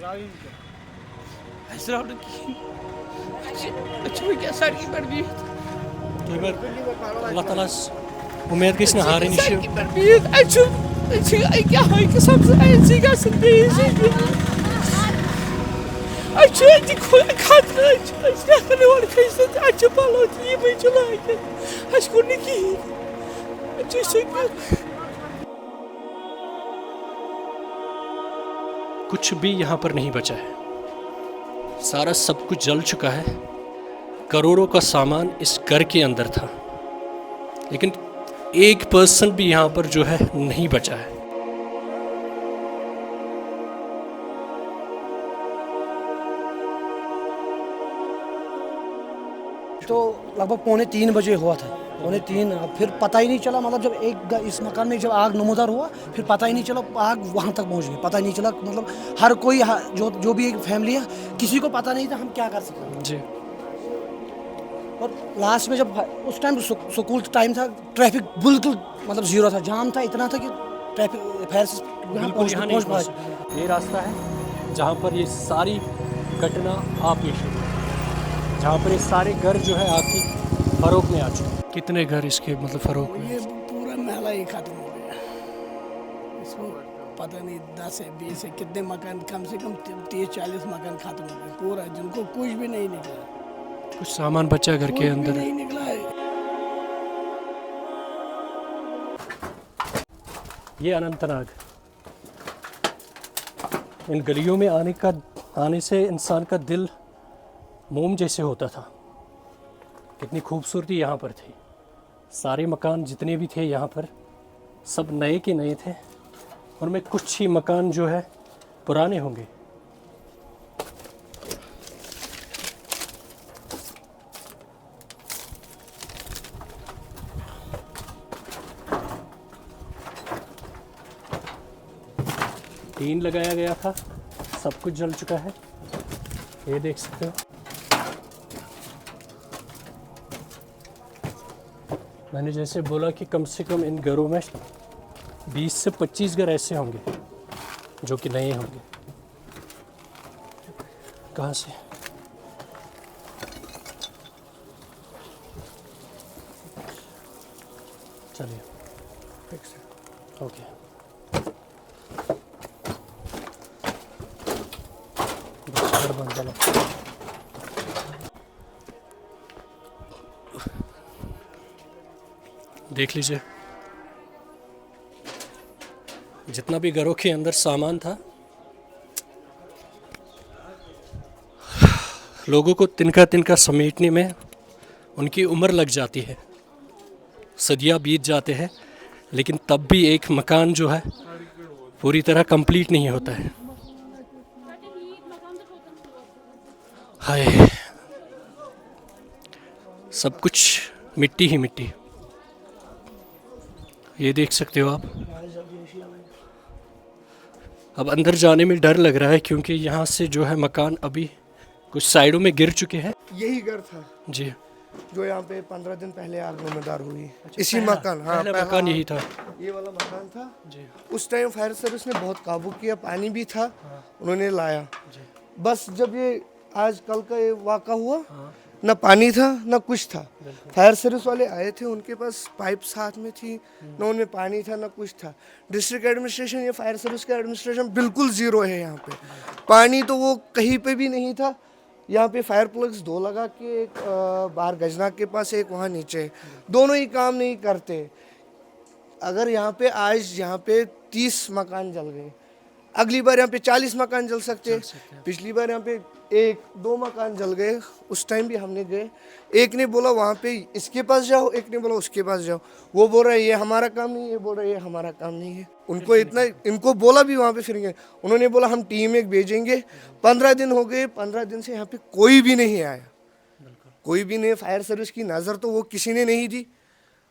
Allah Taala umeed gizna harin işi. कुछ भी यहाँ पर नहीं बचा है, सारा सब कुछ जल चुका है। करोड़ों का सामान इस घर के अंदर था, लेकिन एक पर्सन भी यहाँ पर जो है नहीं बचा है। तो लगभग 2:45 बजे हुआ था, 2:45। फिर पता ही नहीं चला, मतलब जब इस मकान में जब आग नमूदार हुआ, फिर पता ही नहीं चला आग वहाँ तक पहुँच गई। पता ही नहीं चला, मतलब हर कोई जो भी एक फैमिली है, किसी को पता नहीं था हम क्या कर सकते जी। और लास्ट में जब उस टाइम स्कूल टाइम था, ट्रैफिक बिल्कुल मतलब जीरो था, जाम था, इतना था कि ट्रैफिक फायर से यहाँ पहुँच पाए। ये रास्ता है जहाँ पर ये सारी घटना आप पेश हुई, जहाँ पर ये सारे घर जो है आपकी फरोख में आ चुके। कितने घर इसके मतलब फरोख में? ये पूरा महला ही खत्म हो गया। इसमें पता नहीं 10 है 20 है कितने मकान, कम से कम 30-40 मकान खत्म हो गए पूरा, जिनको कुछ भी नहीं निकला। कुछ सामान बचा घर के अंदर नहीं निकला है। ये अनंतनाग, इन गलियों में आने से इंसान का दिल मोम जैसे होता था। कितनी खूबसूरती यहाँ पर थी। सारे मकान जितने भी थे यहाँ पर सब नए के नए थे, और में कुछ ही मकान जो है पुराने होंगे। टीन लगाया गया था, सब कुछ जल चुका है, ये देख सकते हो। मैंने जैसे बोला कि कम से कम इन घरों में 20 से 25 घर ऐसे होंगे जो कि नए होंगे। कहाँ से? चलिए ओके। देख लीजिए, जितना भी घरों के अंदर सामान था, लोगों को तिनका तिनका समेटने में उनकी उम्र लग जाती है, सदियां बीत जाते हैं, लेकिन तब भी एक मकान जो है पूरी तरह कंप्लीट नहीं होता है। हाय, सब कुछ मिट्टी ही मिट्टी। ये देख सकते हो आप। अब अंदर जाने में डर लग रहा है, क्योंकि यहाँ से जो है मकान अभी कुछ साइडों में गिर चुके हैं। यही घर था जी, जो यहाँ पे 15 दिन पहले आग नमदार हुई। इसी मकान, हाँ पहला मकान यही था, ये वाला मकान था जी। उस टाइम फायर सर्विस ने बहुत काबू किया, पानी भी था, उन्होंने लाया जी। बस जब ये आज कल का ये वाक़ा हुआ, ना पानी था ना कुछ था। फायर सर्विस वाले आए थे, उनके पास पाइप साथ में थी, ना उनमें पानी था ना कुछ था। डिस्ट्रिक्ट एडमिनिस्ट्रेशन या फायर सर्विस का एडमिनिस्ट्रेशन बिल्कुल ज़ीरो है यहाँ पे। पानी तो वो कहीं पे भी नहीं था। यहाँ पे फायर प्लग्स 2 लगा के, एक बाहर गजनाक के पास, एक वहाँ नीचे, दोनों ही काम नहीं करते। अगर यहाँ पे आज यहाँ पे 30 मकान जल गए, अगली बार यहाँ पे 40 मकान जल सकते हैं। पिछली बार यहाँ पे 1-2 मकान जल गए, उस टाइम भी हमने गए। एक ने बोला वहाँ पे इसके पास जाओ, एक ने बोला उसके पास जाओ। वो बोल रहा है ये हमारा काम नहीं है, ये बोल रहा है ये हमारा काम नहीं है। उनको इतना, इनको बोला भी वहाँ पे फिर गए, उन्होंने बोला हम टीम एक भेजेंगे। 15 दिन हो गए, 15 दिन से यहाँ पे कोई भी नहीं आया, कोई भी नहीं। फायर सर्विस की नज़र तो वो किसी ने नहीं दी।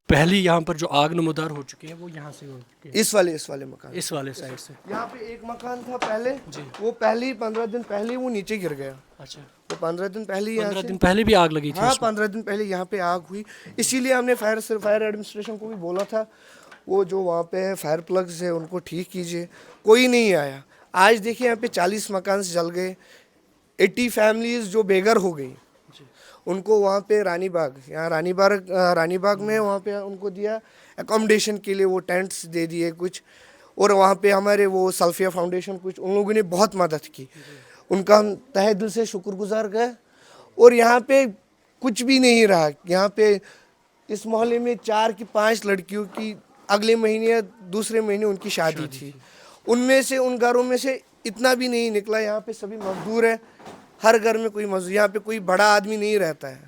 पहली यहाँ पर जो आग नमदार हो चुकी है वो यहाँ से हो चुकी है, इस वाले मकान, इस वाले साइड से। यहाँ पे एक मकान था पहले जी, वो पहले ही 15 दिन पहले वो नीचे गिर गया। अच्छा, वो 15 दिन पहले, 15 दिन पहले भी आग लगी थी? हाँ, 15 दिन पहले यहाँ पे आग हुई। इसीलिए हमने फायर एडमिनिस्ट्रेशन को भी बोला था, वो जो वहाँ पे फायर प्लग्स है उनको ठीक कीजिए। कोई नहीं आया। आज देखिए यहाँ पे 40 मकान जल गए, 80 फैमिलीज जो बेघर हो गई, उनको वहाँ पे रानी बाग में वहाँ पे उनको दिया एकोमोडेशन के लिए, वो टेंट्स दे दिए कुछ, और वहाँ पे हमारे वो सल्फिया फाउंडेशन कुछ उन लोगों ने बहुत मदद की, उनका हम तहे दिल से शुक्रगुजार गए। और यहाँ पे कुछ भी नहीं रहा, यहाँ पे इस मोहल्ले में 4 की 5 लड़कियों की अगले महीने या दूसरे महीने उनकी शादी थी, उनमें से उन घरों में से इतना भी नहीं निकला। यहाँ पे सभी मजदूर है, हर घर में कोई मजदूर, यहाँ पे कोई बड़ा आदमी नहीं रहता है,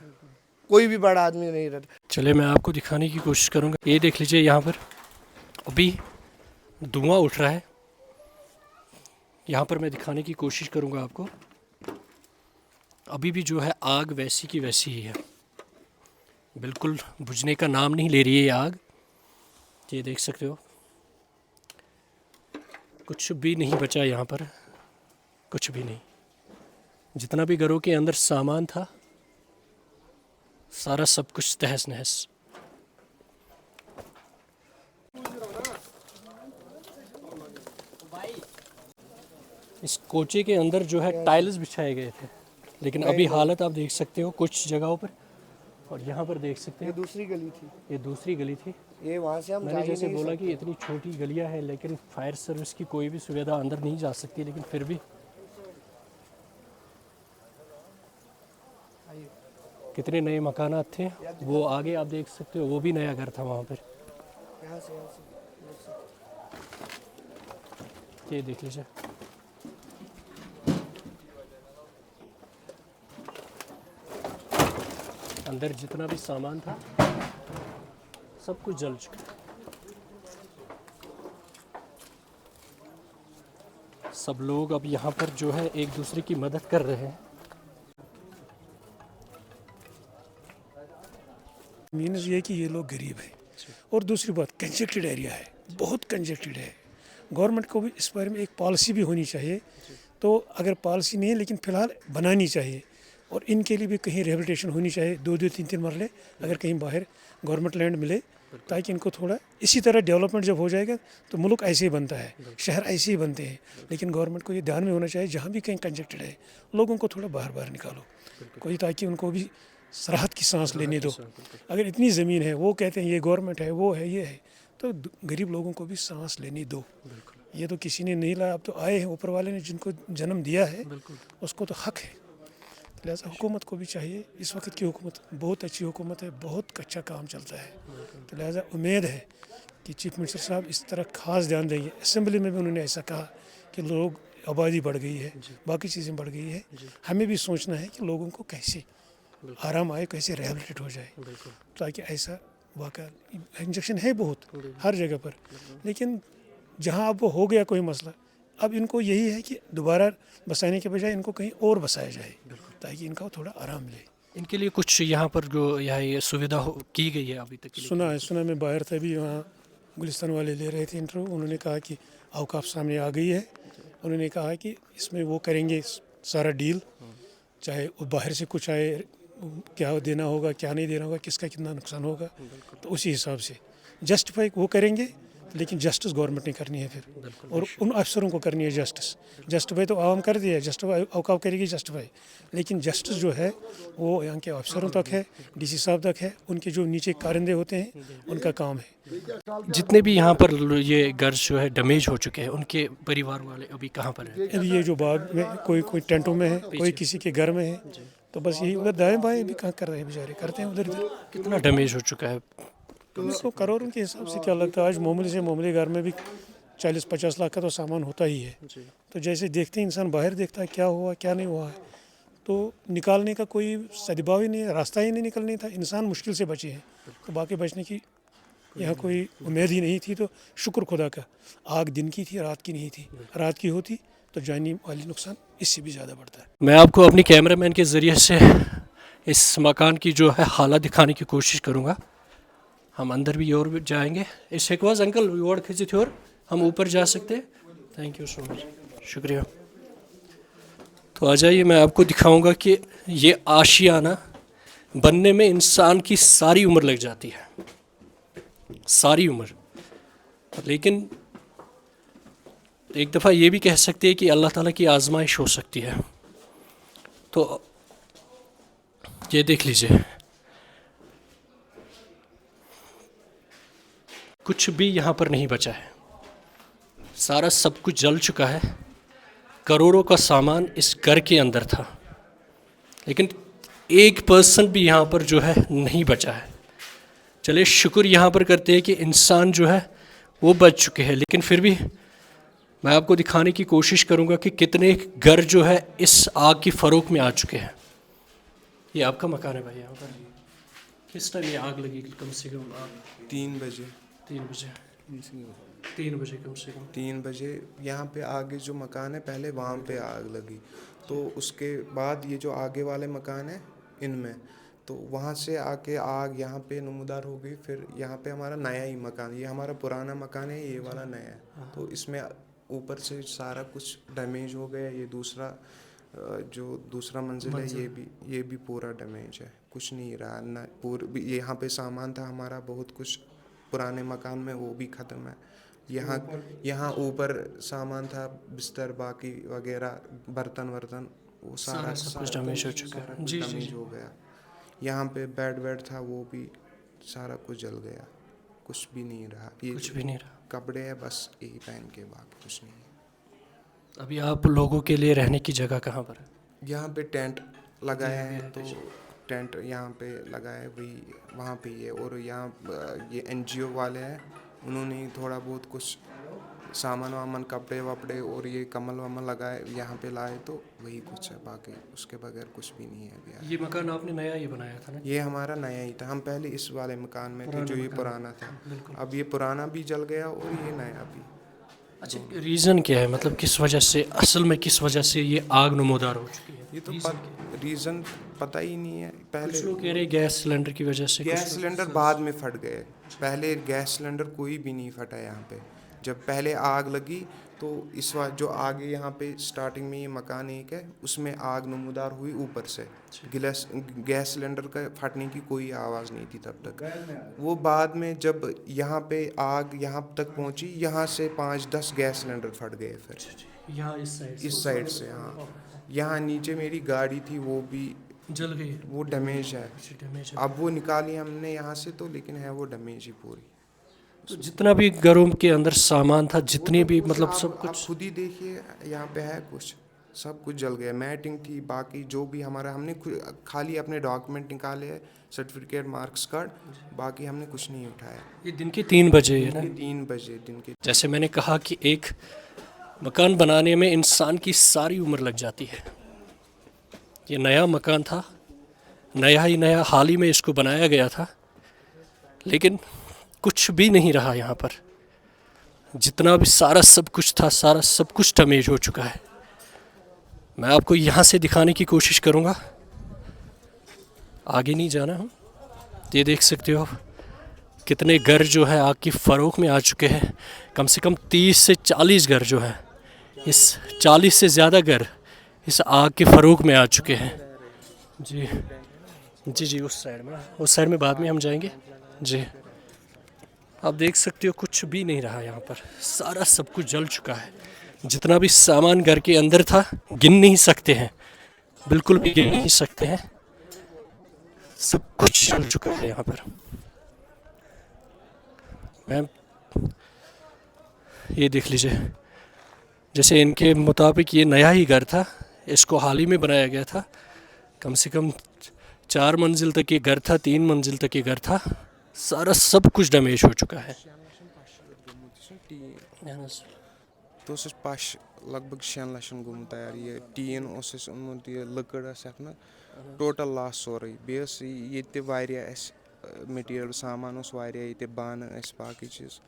कोई भी बड़ा आदमी नहीं रहता। चले मैं आपको दिखाने की कोशिश करूँगा। ये देख लीजिए, यहाँ पर अभी धुआं उठ रहा है। यहाँ पर मैं दिखाने की कोशिश करूँगा आपको। अभी भी जो है आग वैसी की वैसी ही है, बिल्कुल बुझने का नाम नहीं ले रही है ये आग। ये देख सकते हो, कुछ भी नहीं बचा यहाँ पर, कुछ भी नहीं। जितना भी घरों के अंदर सामान था, सारा सब कुछ तहस नहस। इस कोचे के अंदर जो है टाइल्स बिछाए गए थे, लेकिन अभी हालत आप देख सकते हो कुछ जगहों पर। और यहाँ पर देख सकते ये हैं, दूसरी गली थी, ये दूसरी गली थी। ये वहाँ से हम मैंने जा ही जैसे नहीं बोला सकते। कि इतनी छोटी गलियां हैं, लेकिन फायर सर्विस की कोई भी सुविधा अंदर नहीं जा सकती, लेकिन फिर भी कितने नए मकानात थे। वो आगे आप देख सकते हो, वो भी नया घर था वहाँ पर। यहाँ से ये देख लीजिए, अंदर जितना भी सामान था सब कुछ जल चुका है। सब लोग अब यहाँ पर जो है एक दूसरे की मदद कर रहे हैं। मीन्स ये कि ये लोग गरीब हैं, और दूसरी बात कंजेक्टेड एरिया है, बहुत कंजेक्टेड है। गवर्नमेंट को भी इस बारे में एक पॉलिसी भी होनी चाहिए। तो अगर पॉलिसी नहीं है, लेकिन फ़िलहाल बनानी चाहिए, और इनके लिए भी कहीं रिहेबिलिटेशन होनी चाहिए, 2-2 3-3 मरले अगर कहीं बाहर गवर्नमेंट लैंड मिले, ताकि इनको थोड़ा इसी तरह डेवलपमेंट जब हो जाएगा तो मुल्क ऐसे ही बनता है, शहर ऐसे ही बनते हैं। लेकिन गवर्नमेंट को ये ध्यान में होना चाहिए, जहाँ भी कहीं कंजेक्टेड है लोगों को थोड़ा बाहर निकालो कोई, ताकि उनको भी राहत की सांस लेने दो। अगर इतनी ज़मीन है, वो कहते हैं ये गवर्नमेंट है, वो है, ये है, तो गरीब लोगों को भी सांस लेने दो। ये तो किसी ने नहीं लाया, अब तो आए हैं, ऊपर वाले ने जिनको जन्म दिया है उसको तो हक है। लिहाजा हुकूमत को भी चाहिए, इस वक्त की हुकूमत बहुत अच्छी हुकूमत है, बहुत अच्छा काम चलता है। तो लिहाजा उम्मीद है कि चीफ मिनिस्टर साहब इस तरह खास ध्यान देंगे। असेंबली में भी उन्होंने ऐसा कहा कि लोग आबादी बढ़ गई है, बाकी चीज़ें बढ़ गई है, हमें भी सोचना है कि लोगों को कैसे आराम आए, कैसे रिहेबिलिटेट हो जाए, ताकि ऐसा वाक़या इंजेक्शन है बहुत हर जगह पर, लेकिन जहाँ अब वो हो गया कोई मसला, अब इनको यही है कि दोबारा बसाने के बजाय इनको कहीं और बसाया जाए, ताकि इनका थोड़ा आराम मिले। इनके लिए कुछ यहाँ पर जो यहाँ ये सुविधा की गई है अभी तक के लिए? सुना मैं बाहर था भी, वहाँ गुलिस्तान वाले ले रहे थे इंटरव्यू, उन्होंने कहा कि औकाफ सामने आ गई है। उन्होंने कहा कि इसमें वो करेंगे सारा डील, चाहे वो बाहर से कुछ आए, क्या देना होगा क्या नहीं देना होगा, किसका कितना नुकसान होगा, तो उसी हिसाब से जस्टिफाई वो करेंगे। लेकिन जस्टिस गवर्नमेंट ने करनी है फिर, और उन अफसरों को करनी है जस्टिस। जस्टिफाई तो आवाम कर दिया है, जस्टिफाई औकाफ करेगी जस्टिफाई, लेकिन जस्टिस जो है वो यहाँ के अफसरों तक है, डीसी साहब तक है, उनके जो नीचे कारिंदे होते हैं उनका काम है। जितने भी यहाँ पर ये घर जो है डैमेज हो चुके हैं, उनके परिवार वाले अभी कहाँ पर हैं? अभी ये जो बाग में कोई टेंटों में है, कोई किसी के घर में है, तो बस यही उधर दाएं बाएं भी कहाँ कर रहे हैं, बेचारे करते हैं उधर इधर। कितना डैमेज हो चुका है? तो करोड़ों के हिसाब से क्या लगता है, आज मामूली से मामूली घर में भी 40-50 लाख का तो सामान होता ही है। तो जैसे देखते हैं इंसान, बाहर देखता है क्या हुआ क्या नहीं हुआ है, तो निकालने का कोई सद्भाव ही नहीं है, रास्ता ही नहीं निकलने था। इंसान मुश्किल से बचे हैं, तो बाकी बचने की यहाँ कोई उम्मीद ही नहीं थी। तो शुक्र खुदा का, आग दिन की थी, रात की नहीं थी। रात की होती तो जानी वाली नुकसान इससे भी ज़्यादा बढ़ता है। मैं आपको अपनी कैमरामैन के ज़रिए से इस मकान की जो है हालत दिखाने की कोशिश करूँगा। हम अंदर भी और भी जाएंगे। इस हेकवाज अंकल वार्ड खिंची थी, और हम ऊपर जा सकते हैं। थैंक यू सो मच, शुक्रिया। तो आ जाइए, मैं आपको दिखाऊंगा कि ये आशियाना बनने में इंसान की सारी उम्र लग जाती है, सारी उम्र। लेकिन तो एक दफ़ा ये भी कह सकते हैं कि अल्लाह ताला की आजमाइश हो सकती है। तो ये देख लीजिए, कुछ भी यहाँ पर नहीं बचा है, सारा सब कुछ जल चुका है। करोड़ों का सामान इस घर के अंदर था, लेकिन एक पर्सन भी यहाँ पर जो है नहीं बचा है। चलिए शुक्र यहाँ पर करते हैं कि इंसान जो है वो बच चुके हैं, लेकिन फिर भी मैं आपको दिखाने की कोशिश करूँगा कि कितने घर जो है इस आग की फ़रोख में आ चुके हैं। ये आपका मकान है भाई, यहाँ पर किस टाइम ये आग लगी? कम से कम आग 3 बजे 3 बजे 3 बजे कम से कम। 3 बजे यहाँ पे आगे जो मकान है पहले वहाँ पे आग लगी, तो उसके बाद ये जो आगे वाले मकान है इनमें, तो वहाँ से आके आग यहाँ पे नमूदार हो गई। फिर यहाँ पे हमारा नया ही मकान, ये हमारा पुराना मकान है, ये वाला नया है, तो इसमें ऊपर से सारा कुछ डैमेज हो गया। ये दूसरा जो दूसरा मंजिल है ये भी पूरा डैमेज है, कुछ नहीं रहा ना। यहाँ पे सामान था हमारा बहुत कुछ पुराने मकान में, वो भी ख़त्म है। यहाँ ऊपर सामान था, बिस्तर बाकी वगैरह, बर्तन वर्तन, वो सारा सब कुछ डैमेज हो चुका है। जी जी डैमेज हो गया। यहाँ पे बेड वेड था, वो भी सारा कुछ जल गया, कुछ भी नहीं रहा। ये कुछ भी नहीं रहा। कपड़े हैं बस यही पहन के, बाकी कुछ नहीं है। अभी आप लोगों के लिए रहने की जगह कहाँ पर है? यहाँ पे टेंट लगाया है, तो टेंट यहाँ पे लगाया है, वही वहाँ पे ही है। और यहाँ ये NGO वाले हैं, उन्होंने थोड़ा बहुत कुछ सामान वामान, कपड़े वपड़े और ये कमल वमल लगाए, यहाँ पे लाए, तो वही कुछ है, बाकी उसके बगैर कुछ भी नहीं है अभी यार। ये मकान आपने नया ही बनाया था ना? ये हमारा नया ही था, हम पहले इस वाले मकान में थे जो ये पुराना था। अब ये पुराना भी जल गया और ये नया भी। अच्छा, रीज़न क्या है, मतलब किस वजह से, असल में किस वजह से ये आग नमोदार हो चुकी है? ये तो रीज़न पता ही नहीं है। पहले कुछ लोग कह रहे हैं गैस सिलेंडर की वजह से। गैस सिलेंडर बाद में फट गए, पहले गैस सिलेंडर कोई भी नहीं फटा यहाँ पे। जब पहले आग लगी तो इस बार जो आगे यहाँ पे स्टार्टिंग में ये मकान एक है, उसमें आग नमूदार हुई ऊपर से। गैस सिलेंडर का फटने की कोई आवाज़ नहीं थी तब तक। वो बाद में जब यहाँ पे आग यहाँ तक पहुँची, यहाँ से 5-10 गैस सिलेंडर फट गए फिर यहाँ इस साइड से। हाँ, यहाँ नीचे मेरी गाड़ी थी, वो भी जल गई, वो डैमेज है। डैमेज है। अब वो निकाली हमने यहाँ से, तो लेकिन है वो डैमेज ही पूरी। तो जितना भी घरों के अंदर सामान था, जितनी भी मतलब सब आप कुछ, खुद ही देखिए, यहाँ पे है कुछ, सब कुछ जल गया। मैटिंग थी, बाकी जो भी हमारा, हमने खाली अपने डॉक्यूमेंट निकाले हैं, सर्टिफिकेट, मार्क्स कार्ड, बाकी हमने कुछ नहीं उठाया। ये दिन के 3 बजे है ना? 3 बजे दिन के। जैसे मैंने कहा कि एक मकान बनाने में इंसान की सारी उम्र लग जाती है। ये नया मकान था, नया ही नया, हाल ही में इसको बनाया गया था, लेकिन कुछ भी नहीं रहा यहाँ पर। जितना भी सारा सब कुछ था, सारा सब कुछ डैमेज हो चुका है। मैं आपको यहाँ से दिखाने की कोशिश करूँगा, आगे नहीं जाना हम। ये देख सकते हो कितने घर जो है आग की फ़रोख में आ चुके हैं। कम से कम 30 से 40 घर जो है, इस 40 से ज़्यादा घर इस आग के फ़रोख में आ चुके हैं। जी जी जी, उस साइड में बाद में हम जाएंगे। जी, आप देख सकते हो कुछ भी नहीं रहा यहाँ पर, सारा सब कुछ जल चुका है। जितना भी सामान घर के अंदर था, गिन नहीं सकते हैं, बिल्कुल भी गिन नहीं सकते हैं, सब कुछ जल चुका है यहाँ पर। मैम ये देख लीजिए, जैसे इनके मुताबिक ये नया ही घर था, इसको हाल ही में बनाया गया था। कम से कम 4 मंजिल तक ये घर था, 3 मंजिल तक ये घर था, सारा सब कुछ डैमेज हो चुका है। तो पश लगभग 6 लक्षन गोमुत तैयार। ये टीन ओनमुत, ये लकड़ में टोटल लॉस सोरे। ये मटीरियल सामान ये बान बाकी चीज़,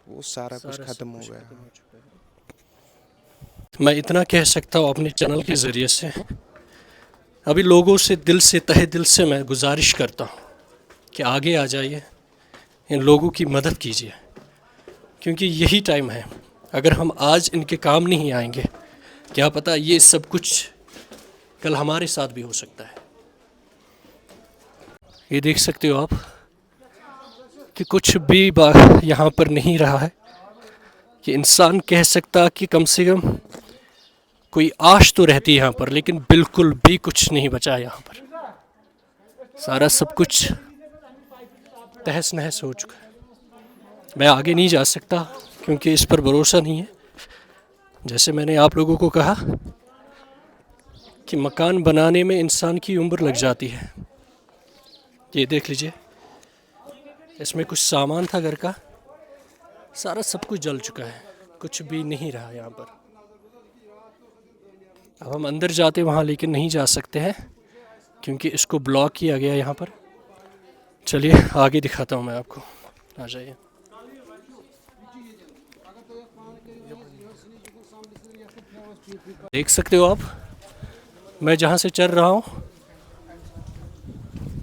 वो सारा कुछ ख़त्म हो गया। मैं इतना कह सकता हूँ अपने चैनल के ज़रिए से, अभी लोगों से दिल से, तहे दिल से मैं गुजारिश करता हूँ कि आगे आ जाइए, इन लोगों की मदद कीजिए, क्योंकि यही टाइम है। अगर हम आज इनके काम नहीं आएंगे, क्या पता ये सब कुछ कल हमारे साथ भी हो सकता है। ये देख सकते हो आप कि कुछ भी यहाँ पर नहीं रहा है, कि इंसान कह सकता कि कम से कम कोई आश तो रहती है यहाँ पर, लेकिन बिल्कुल भी कुछ नहीं बचा यहाँ पर। सारा सब कुछ तहस नहस हो चुका है। मैं आगे नहीं जा सकता क्योंकि इस पर भरोसा नहीं है। जैसे मैंने आप लोगों को कहा कि मकान बनाने में इंसान की उम्र लग जाती है। ये देख लीजिए, इसमें कुछ सामान था घर का, सारा सब कुछ जल चुका है, कुछ भी नहीं रहा यहाँ पर। अब हम अंदर जाते वहाँ, लेकिन नहीं जा सकते हैं क्योंकि इसको ब्लॉक किया गया यहाँ पर। चलिए आगे दिखाता हूँ मैं आपको, आ जाइए। देख सकते हो आप, मैं जहाँ से चल रहा हूँ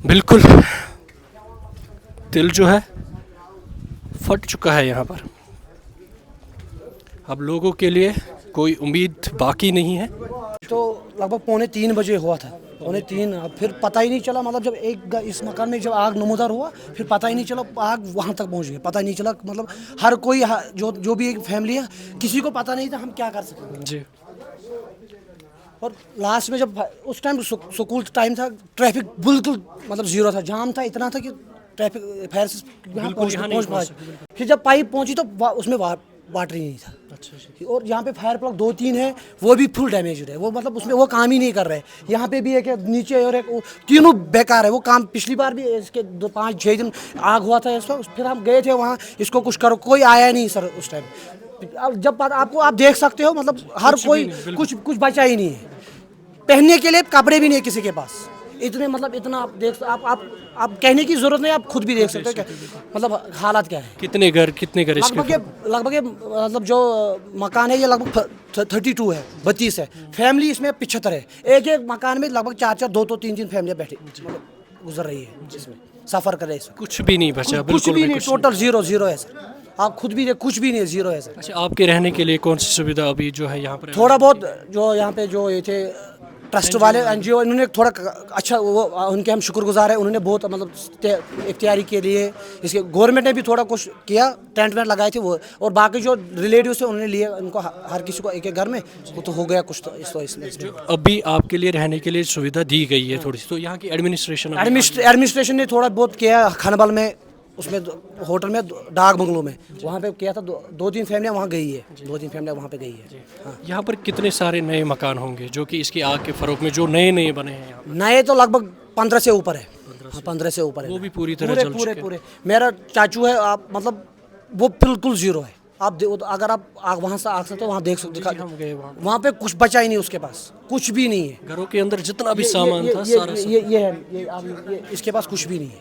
बिल्कुल दिल जो है फट चुका है यहाँ पर। अब लोगों के लिए कोई उम्मीद बाकी नहीं है। तो लगभग 2:45 हुआ था, 3:45। अब फिर पता ही नहीं चला, मतलब जब इस मकान में जब आग नमूदार हुआ, फिर पता ही नहीं चला आग वहाँ तक पहुँच गई। पता ही नहीं चला, मतलब हर कोई जो भी एक फैमिली है, किसी को पता नहीं था हम क्या कर सकते जी। और लास्ट में जब उस टाइम स्कूल टाइम था, ट्रैफिक बिल्कुल मतलब जीरो था, जाम था, इतना था कि ट्रैफिक फायर से यहाँ पहुँच पाए। फिर जब पाइप पहुँची तो उसमें वाटर ही नहीं था। अच्छा। और यहाँ पे फायर प्लग 2-3 है, वो भी फुल डैमेज है, वो मतलब उसमें वो काम ही नहीं कर रहे। यहाँ पे भी एक है नीचे, और एक तीनों बेकार है वो काम। पिछली बार भी इसके 5-6 दिन आग हुआ था इसको, फिर हम गए थे वहाँ, इसको कुछ करो, कोई आया नहीं सर उस टाइम। जब आपको आप देख सकते हो, मतलब हर कोई कुछ बचा ही नहीं है, पहनने के लिए कपड़े भी नहीं है किसी के पास। इतने मतलब इतना आप देख, आप कहने की जरूरत नहीं, आप खुद भी देख सकते हो क्या मतलब हालात क्या है। कितने घर इसके? लगभग मतलब जो मकान है ये लगभग 32 है, 32 है। फैमिली इसमें 75 है। एक मकान में लगभग 4-4, 2-2, 3-3 फैमिलियाँ बैठी मतलब गुजर रही है, जिसमें सफ़र कर रहे हैं। कुछ भी नहीं बचा, कुछ भी नहीं, टोटल जीरो है सर। आप खुद भी कुछ भी नहीं, जीरो है सर। अच्छा, आपके रहने के लिए कौन सी सुविधा अभी जो है यहाँ पर? थोड़ा बहुत जो यहाँ पे जो ये थे ट्रस्ट वाले एनजीओ, इन्होंने थोड़ा अच्छा, वो उनके हम शुक्रगुजार हैं। उन्होंने बहुत मतलब इख्तियारी के लिए, इसके गवर्नमेंट ने भी थोड़ा कुछ किया, टेंट वेंट लगाए थे वो। और बाकी जो रिलेटिव्स थे उन्होंने लिए, उनको हर किसी को एक घर में वो तो हो गया कुछ। तो इसमें अभी आपके लिए रहने के लिए सुविधा दी गई है थोड़ी सी, तो यहाँ की एडमिनिस्ट्रेशन ने थोड़ा बहुत किया। खनबल में, उसमें होटल में, डाक बंगलों में, वहाँ पे किया था। 2-3 फैमिलियाँ वहाँ गई है, 2-3 फैमिलियाँ वहाँ पे गई है। हाँ। यहाँ पर कितने सारे नए मकान होंगे जो कि इसकी आग के फरोग में जो नए बने हैं यहाँ? नए तो लगभग 15 से ऊपर है। 15 से ऊपर है। वो भी पूरी तरह जल चुके हैं। पूरे मेरा चाचू है, आप मतलब वो बिल्कुल जीरो है। आप अगर आप वहाँ से आग सकते हो, वहाँ देख सकते हो, वहाँ पे कुछ बचा ही नहीं उसके पास, कुछ भी नहीं है। घरों के अंदर जितना भी सामान था सारा ये इसके पास कुछ भी नहीं है,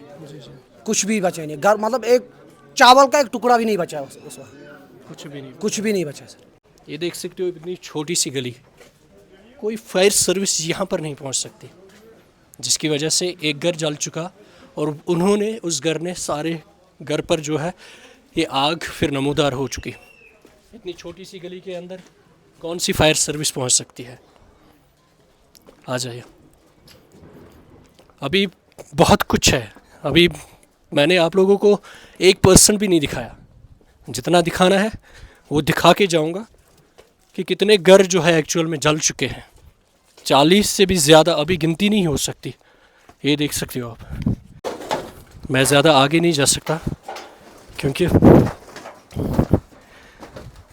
कुछ भी बचा नहीं। घर मतलब एक चावल का एक टुकड़ा भी नहीं बचा उस वक्त, कुछ भी नहीं बचा सर। ये देख सकते हो, इतनी छोटी सी गली, कोई फायर सर्विस यहाँ पर नहीं पहुँच सकती, जिसकी वजह से एक घर जल चुका। और उन्होंने उस घर ने सारे घर पर जो है ये आग फिर नमूदार हो चुकी। इतनी छोटी सी गली के अंदर कौन सी फायर सर्विस पहुँच सकती है? आ जाइए। अभी बहुत कुछ है, अभी मैंने आप लोगों को 1% भी नहीं दिखाया। जितना दिखाना है वो दिखा के जाऊंगा कि कितने घर जो है एक्चुअल में जल चुके हैं। 40 से भी ज़्यादा, अभी गिनती नहीं हो सकती। ये देख सकते हो आप। मैं ज़्यादा आगे नहीं जा सकता क्योंकि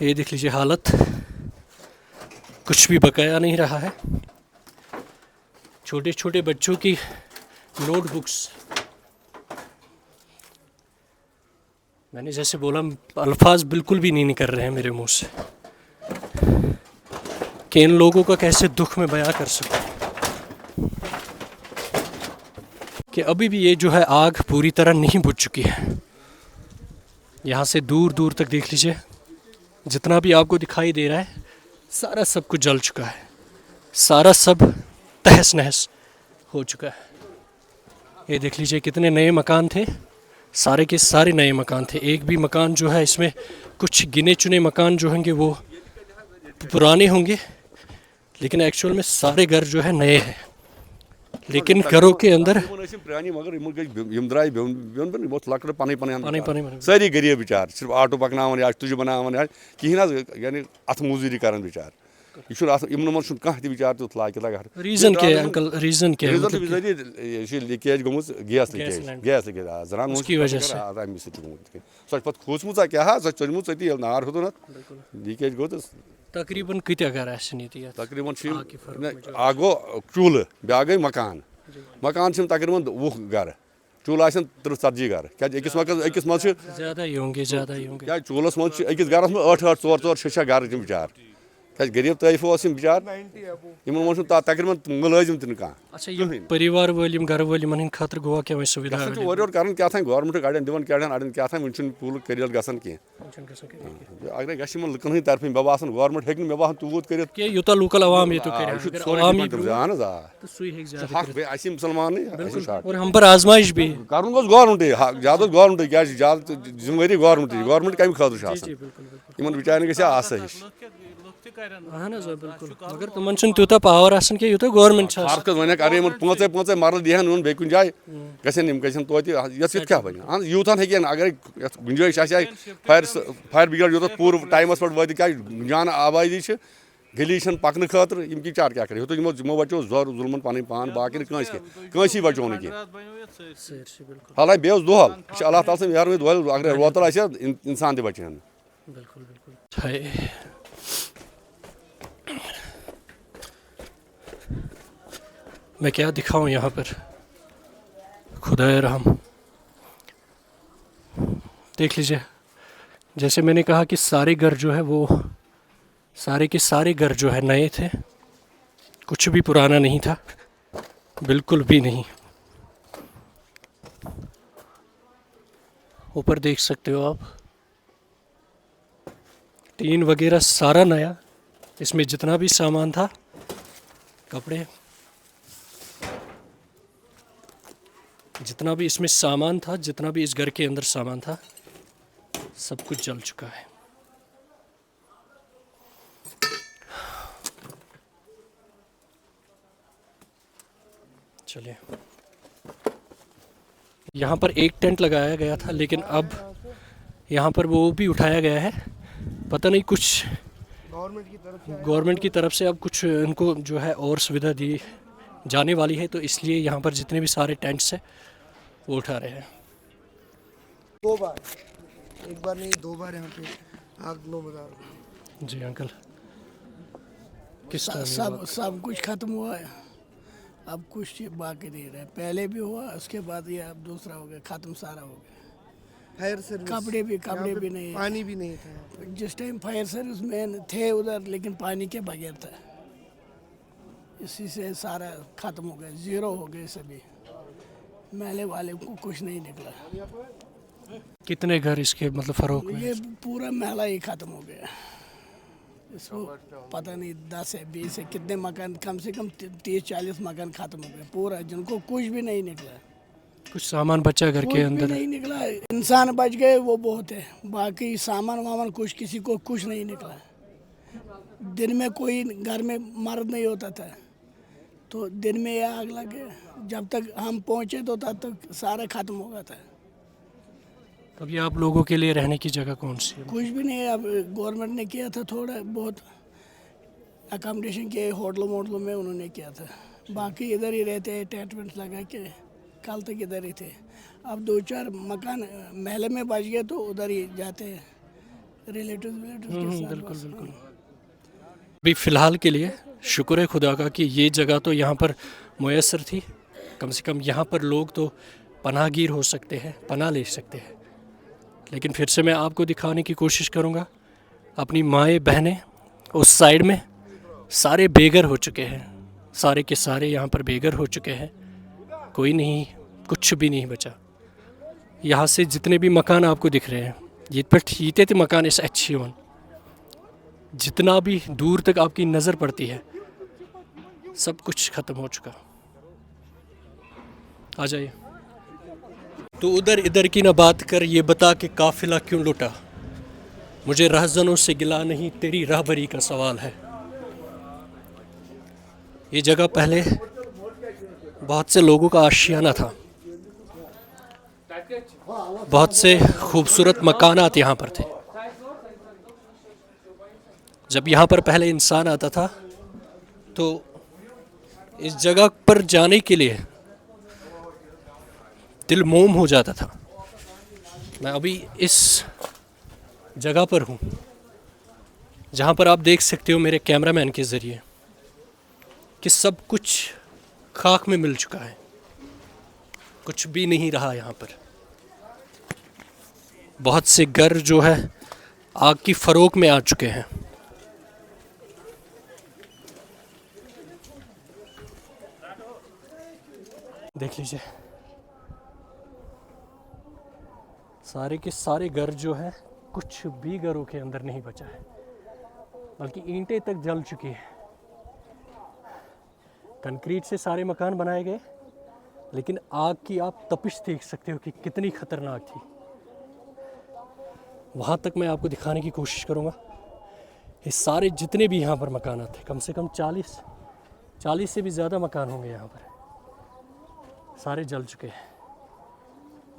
ये देख लीजिए हालत, कुछ भी बकाया नहीं रहा है। छोटे छोटे बच्चों की नोटबुक्स, मैंने जैसे बोला, अल्फाज बिल्कुल भी नहीं निकल रहे हैं मेरे मुंह से कि इन लोगों का कैसे दुख में बयां कर सकूं कि अभी भी ये जो है आग पूरी तरह नहीं बुझ चुकी है। यहाँ से दूर दूर तक देख लीजिए, जितना भी आपको दिखाई दे रहा है सारा सब कुछ जल चुका है, सारा सब तहस नहस हो चुका है। ये देख लीजिए कितने नए मकान थे, सारे के सारे नए मकान थे। एक भी मकान जो है इसमें, कुछ गिने चुने मकान जो होंगे वो पुराने होंगे, लेकिन एक्चुअल में सारे घर जो है नए हैं। लेकिन घरों के अंदर प्रानी मगर यम द्राय बिन लकड़ पन पन सारी गरीब बिचार सिर्फ आटो पकनावन या तुझ बनावन या कहें यानी अथ मजूरी कर बिचार यह इन कह बिचार तुत लाके लगा रीजन क्या है अंकल, रीजन क्या है? रीजन लीकेज गम गैस लीकेज जनान उसकी वजह से सो पे खोचम क्या सो चलम ये नार होत लीकेज गो तो तकरीबन कत घर तकरीबन आ गो चूल्ह ब्या गई मकान तकरीबन 20 घर चूल्ह आसन 30-40 घर क्या अकिस मज ज्यादा ही होंगे क्या चूल्हस मज अकिस घरस में 8-8 4-4 6 घर बिचार क्या गरीब तयफ बिचार इन तकरीबन मुलाजिम तक कह अच्छा ये परिवार वाल घर वाल खतर गोवा क्या सुविधा ओर क्या गवर्नमेंट अड़न दिवन क्या अड़न क्या वन पूल क्लियर गसान कह अगर गन लुकन हंद तरफ मे बासान गवर्नमेंट हे मे बासान तूत कर यूत लोकल अवाम मुसलमान और हम पर आजमाइश भी कर गवर्नमेंट ज्यादा गवर्नमेंट क्या जिम्मेवारी गवर्नमेंट कम खतर बिचार गई आसाइश बिल्कुल मगर तुम तूत पावर यूत गवर्नमेंट वन अरे पाँच मरल दिहन नुन बे कुन जाए गन तो क्या बन यूथन हे अगर गुंजाइश फायर ब्रिगेड यूत पूर टाइमस पे वो क्या जान आबादी गली पकन खतर चार क्या कर यमो बचो जोर जुल्मन पन पान बाकी कंसी बचो ना कह हालांकि बे दोहल अल्लाह ताला से मेहरबानी दोहल अगर रोतल इंसान तक बचे मैं क्या दिखाऊं यहाँ पर, खुदाए रहम। देख लीजिए, जैसे मैंने कहा कि सारे घर जो है वो सारे के सारे घर जो है नए थे, कुछ भी पुराना नहीं था, बिल्कुल भी नहीं। ऊपर देख सकते हो आप, टीन वगैरह सारा नया, इसमें जितना भी सामान था, कपड़े, जितना भी इसमें सामान था, जितना भी इस घर के अंदर सामान था, सब कुछ जल चुका है। चलिए, यहाँ पर एक टेंट लगाया गया था, लेकिन अब यहाँ पर वो भी उठाया गया है। पता नहीं कुछ गवर्नमेंट की तरफ से अब कुछ इनको जो है और सुविधा दी जाने वाली है, तो इसलिए यहाँ पर जितने भी सारे टेंट्स हैं वो उठा रहे हैं। 2 बार, एक बार नहीं 2 बार यहाँ पे आग नमदार। जी अंकल, सब कुछ खत्म हुआ है, अब कुछ बाकी नहीं रहा। पहले भी हुआ, उसके बाद ये अब दूसरा हो गया, खत्म सारा हो गया। फायर सर्विस, कपड़े भी नहीं, पानी भी नहीं था। जिस टाइम फायर सर्विस मैन थे उधर, लेकिन पानी के बगैर था, इसी से सारा खत्म हो गया, जीरो हो गए सभी। मेले वाले को कुछ नहीं निकला। कितने घर इसके मतलब फरोख में? ये पूरा मेला ही खत्म हो गया। इसको पता नहीं 10 है 20 है कितने मकान, कम से कम 30-40 मकान खत्म हो गए पूरा, जिनको कुछ भी नहीं निकला। कुछ सामान बचा घर के अंदर? नहीं निकला, इंसान बच गए वो बहुत है, बाकी सामान वामान कुछ किसी को कुछ नहीं निकला। दिन में कोई घर में मर्द नहीं होता था, तो दिन में ये आग लगे, जब तक हम पहुंचे तो तब तक सारा खत्म हो गया था। अभी आप लोगों के लिए रहने की जगह कौन सी है? कुछ भी नहीं, अब गवर्नमेंट ने किया था थोड़ा बहुत अकोमोडेशन के होटलों में उन्होंने किया था, बाकी इधर ही रहते हैं, टेंट वेंट लगा के कल तक इधर ही थे। अब 2-4 मकान महल में बच गए तो उधर ही जाते हैं, रिलेटिव के साथ। बिल्कुल। अभी फ़िलहाल के लिए शुक्र है खुदा का कि ये जगह तो यहाँ पर मुयस्सर थी, कम से कम यहाँ पर लोग तो पनाहगीर हो सकते हैं, पनाह ले सकते हैं। लेकिन फिर से मैं आपको दिखाने की कोशिश करूँगा, अपनी माएँ बहनें उस साइड में सारे बेघर हो चुके हैं, सारे के सारे यहाँ पर बेघर हो चुके हैं, कोई नहीं, कुछ भी नहीं बचा। यहाँ से जितने भी मकान आपको दिख रहे हैं, ये पर ठीते थे मकान इस अच्छी वन, जितना भी दूर तक आपकी नज़र पड़ती है, सब कुछ ख़त्म हो चुका। आ जाइए। तो उधर इधर की ना बात कर, ये बता कि काफिला क्यों लुटा, मुझे रहज़नों से गिला नहीं, तेरी राहबरी का सवाल है। ये जगह पहले बहुत से लोगों का आशियाना था, बहुत से खूबसूरत मकानात यहाँ पर थे। जब यहाँ पर पहले इंसान आता था तो इस जगह पर जाने के लिए दिल मोम हो जाता था। मैं अभी इस जगह पर हूँ जहाँ पर आप देख सकते हो मेरे कैमरामैन के ज़रिए कि सब कुछ खाक में मिल चुका है, कुछ भी नहीं रहा यहाँ पर। बहुत से घर जो है आग की फरोख में आ चुके हैं। देख लीजिए, सारे के सारे घर जो है, कुछ भी घरों के अंदर नहीं बचा है, बल्कि ईंटें तक जल चुकी हैं। कंक्रीट से सारे मकान बनाए गए, लेकिन आग की आप तपिश देख सकते हो कि कितनी खतरनाक थी। वहाँ तक मैं आपको दिखाने की कोशिश करूँगा। ये सारे जितने भी यहाँ पर मकान थे, कम से कम 40 से भी ज़्यादा मकान होंगे यहाँ पर, सारे जल चुके हैं।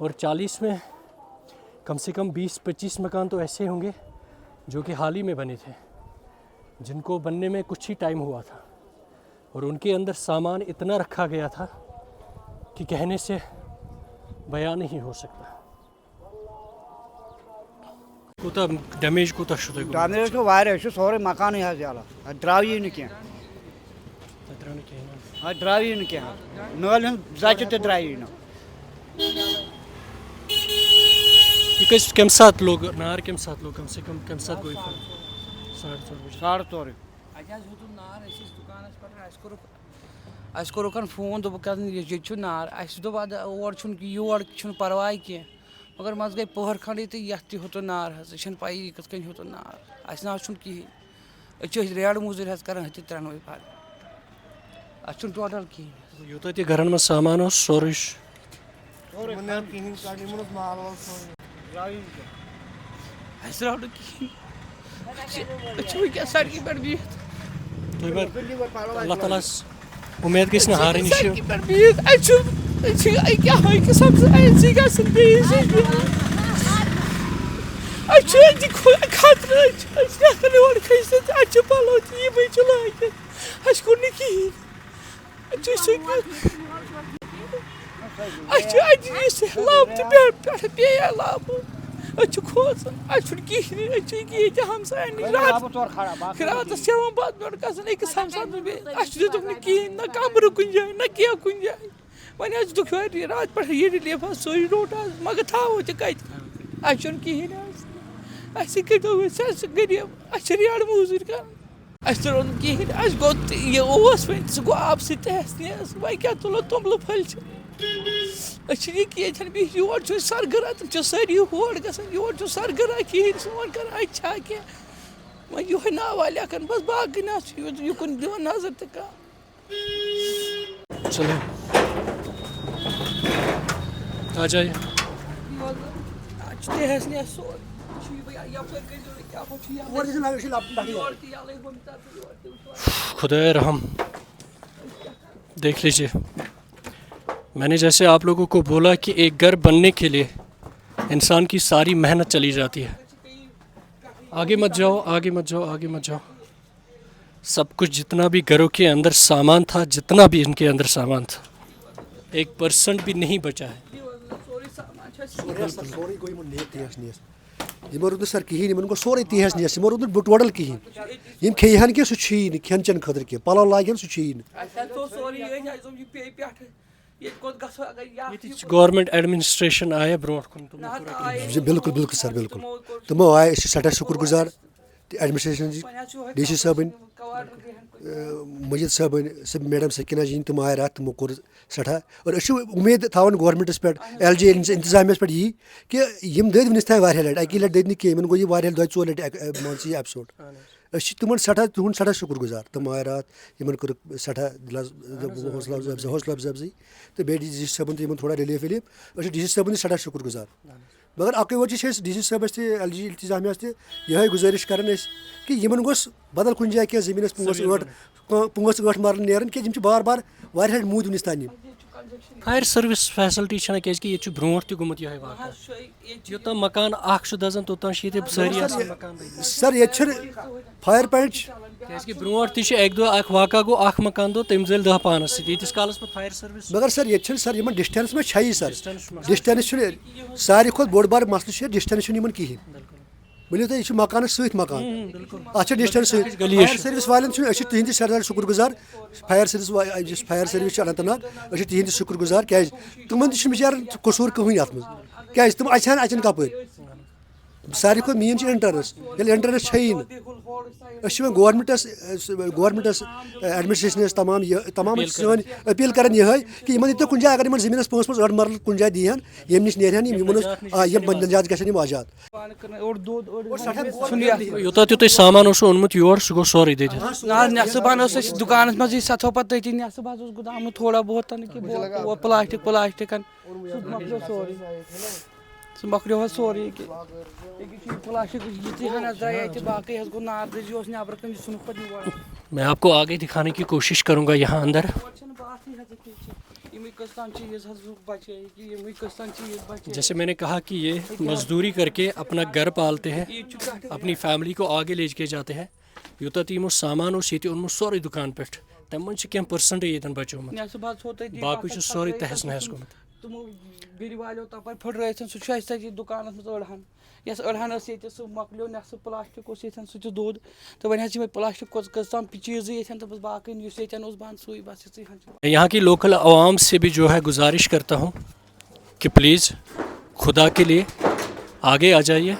और 40 में कम से कम 20-25 मकान तो ऐसे होंगे जो कि हाल ही में बने थे, जिनको बनने में कुछ ही टाइम हुआ था, और उनके अंदर सामान इतना रखा गया था कि कहने से बयान नहीं हो सकता। कोता डैमेज कोता शुरू डैमेज को वायर है सोरे मकान यहाँ जाला ड्राव ये नहीं किया हाँ ड्राव ये नहीं किया नल हम जाचे ते ड्राव ये ना ये कम साथ लोग नार कम साथ लोग कम से कम साथ कोई 4:30 आज होतो नार इस दुकानस पर अस्को रुकन फोन दो कन ये छु नार अस दो बाद और छुन की योर छुन परवाह के मगर मज गई पहर खंडी तो यति होतो नार हस छन पाई कस कन होतो नार अस ना छुन की अछ रेड मुजुर हस करन हति 93 फाल अछुन टोटल की यूता ते घरन में सामान हो सोरिश मुन्नर की हिंद काटी मुनस माल वाल अस राउड की अछ क्या सड़की पर भी तो अल्लाह ताला उम्मीद किस न हारे निशो अछ क्या है कि सब ऐसी का संदेश अछ दिखो खतरा अछ करने और कैसे अछ पालो ये भी चला के अछ को नहीं अछ से अछ ये लाभ पे पे लाभ अछ खोस अछ की हम सानी रात से हम बाद में कसन एक समसा में अछ दुख की न कमर कुन जाए न क्या कुन जाए वने अछ दुख रात पर ये रिलीफ सोई रोट मगर थाओ त कत अछ की अस कतो सस गरीब अछ रियाड़ मजूर कर अछ रोन की अछ गो ये ओस वन सो गो आप से तहस वह क्या तुलो तुमलो फल अच्छी कह भी योर सरगरा तुम सारी होड़ गसन योर सरगरा कहें सोन कर अच्छा क्या वह यो ना वाले बस बाकी ना युकन दिवन नजर तो का चलो आ जाइए। खुदा रहम। देख लीजिए, मैंने जैसे आप लोगों को बोला कि एक घर बनने के लिए इंसान की सारी मेहनत चली जाती है। आगे मत जाओ, आगे मत जाओ, आगे मत जाओ। सब कुछ जितना भी घरों के अंदर सामान था, जितना भी इनके अंदर सामान था, 1% भी नहीं बचा है। रुद सर कहें गो सोरे तहस नस रुद टोटल कहें खेहन क्या सह खेन चेन खतर कह पलो लागन सह गवर्नमेंट एडमिनिस्ट्रेशन आया ब्रो बिल्कुल बिल्कुल सर बिल्कुल तमो आए सठा शुक्र गुजार एडमिनिस्ट्रेशन DC साहब मजिद साहब सब मैडम सकीना जी तम आए रात तमो कोर सठा और उम्मीद थावन गवर्नमेंटस पे LG इंतजामिया पे यही कि यम दद वनिस तान वारिया लट अकी लट दद नी कह गो ये वारिया दो 4 लट मान सी एपिसोड तुम सठा तुहद सठा शुक्र गुजार तम आए रात इन कर सठा हौसला अफजाई तो बे DC साहब थोड़ा रिलीफ विलीफ DC साहब सठा शुक्र गुजार मगर अकै वोट डी सी साहब LG इंतजामिया यह गुजारिश कर कि यमन गोस बदल कुछ जाए क्या जमीन 5 मरल नेरन कि बार बार वारिया मूद वनिस तान फायर सर्विस फैसिलिटी छना कि ये ब्रोट त गुमुत यह वाक़ योतान मकान अख दजन तोतान सारी सर ये फायर पॉइंट कि ब्रोट त एक दो वाक़ गो मकान दो तम जल 10-5 यीतिस कालस पे फायर सर्विस मगर सर ये सर इन डिस्टेंस में सर डिस्टेंस सारे खुद बोड़ बार मसल डिस्टेंस कहें वनो तुम यह मकान सत मकान अत डिस्टेंस फायर सर्विस वाले तुंद सरदार शुक्रगुजार फायर सर्विस अनंत नाग तुंद शुक्रगुजार क्या तुम बिचार कसूर कहीं अत क्या तुम अचन कप सारे खुद main entrance entrance governments administration तमाम सन अपील कर कि इन तो कुछ जाए अगर इन जमीन 5 मरल कुछ जाए दीहन यम नश नेहन निजात गम आजाद यूत तुम सामान ओनमुत योर सह गो सोरे नसबान दुकान मज सतो पे तथी नसब गुदाम थोड़ा बहुत प्लास्टिक सोरे सह मकलो सोरे प्लास्टिक बाकी गो नार दजी नबर कन पे मैं आपको आगे दिखाने की कोशिश करूंगा यहाँ अंदर जैसे मैंने कहा कि ये मजदूरी करके अपना घर पालते हैं अपनी फैमिली को आगे ले के जाते हैं यूत यमो सामान ये ओनमुत सोरे दुकान पे तम मन कह परसेंट ये बचोमुत बाकी सोरे तहस नहस गोमुत गिर वालो तप फुट सह दुकान अड़हन यस अड़हन सह मकलो नस प्लास्टिक सह दोद तो वे प्लास्टिक कम चीज़ ये बाकी बंद सू बस यहाँ की लोकल आवाम से भी जो है गुजारिश करता हूँ कि प्लीज़ खुदा के लिए आगे आ जाइए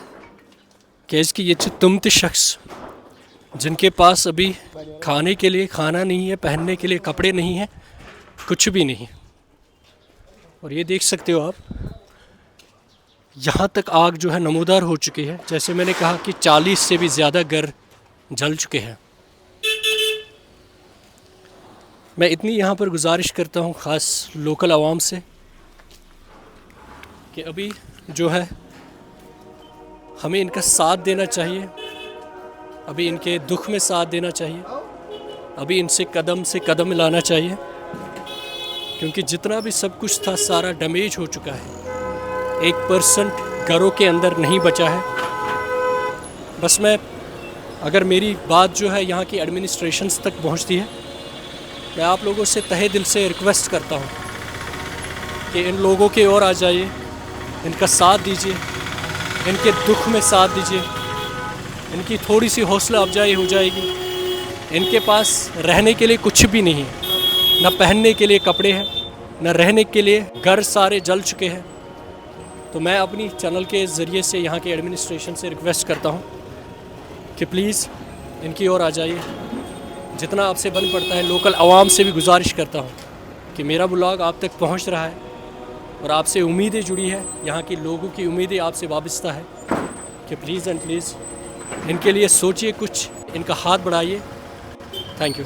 कि ये तुम शख्स जिनके पास अभी खाने के लिए खाना नहीं है, पहनने के लिए कपड़े नहीं है, कुछ भी नहीं। और ये देख सकते हो आप, यहाँ तक आग जो है नमूदार हो चुकी है। जैसे मैंने कहा कि 40 से भी ज़्यादा घर जल चुके हैं। मैं इतनी यहाँ पर गुजारिश करता हूँ ख़ास लोकल आवाम से कि अभी जो है हमें इनका साथ देना चाहिए, अभी इनके दुख में साथ देना चाहिए, अभी इनसे कदम से कदम मिलाना चाहिए, क्योंकि जितना भी सब कुछ था सारा डैमेज हो चुका है। 1% घरों के अंदर नहीं बचा है। बस अगर मेरी बात जो है यहाँ की एडमिनिस्ट्रेशंस तक पहुँचती है, मैं आप लोगों से तहे दिल से रिक्वेस्ट करता हूँ कि इन लोगों के ओर आ जाइए, इनका साथ दीजिए, इनके दुख में साथ दीजिए, इनकी थोड़ी सी हौसला अफजाई हो जाएगी। इनके पास रहने के लिए कुछ भी नहीं है, न पहनने के लिए कपड़े हैं, न रहने के लिए घर सारे जल चुके हैं। तो मैं अपनी चैनल के ज़रिए से यहाँ के एडमिनिस्ट्रेशन से रिक्वेस्ट करता हूँ कि प्लीज़ इनकी ओर आ जाइए, जितना आपसे बन पड़ता है। लोकल आवाम से भी गुजारिश करता हूँ कि मेरा ब्लॉग आप तक पहुँच रहा है और आपसे उम्मीदें जुड़ी है, यहाँ के लोगों की उम्मीदें आपसे वाबस्ता है कि प्लीज़ एंड प्लीज़ इनके लिए सोचिए, कुछ इनका हाथ बढ़ाइए। Thank you.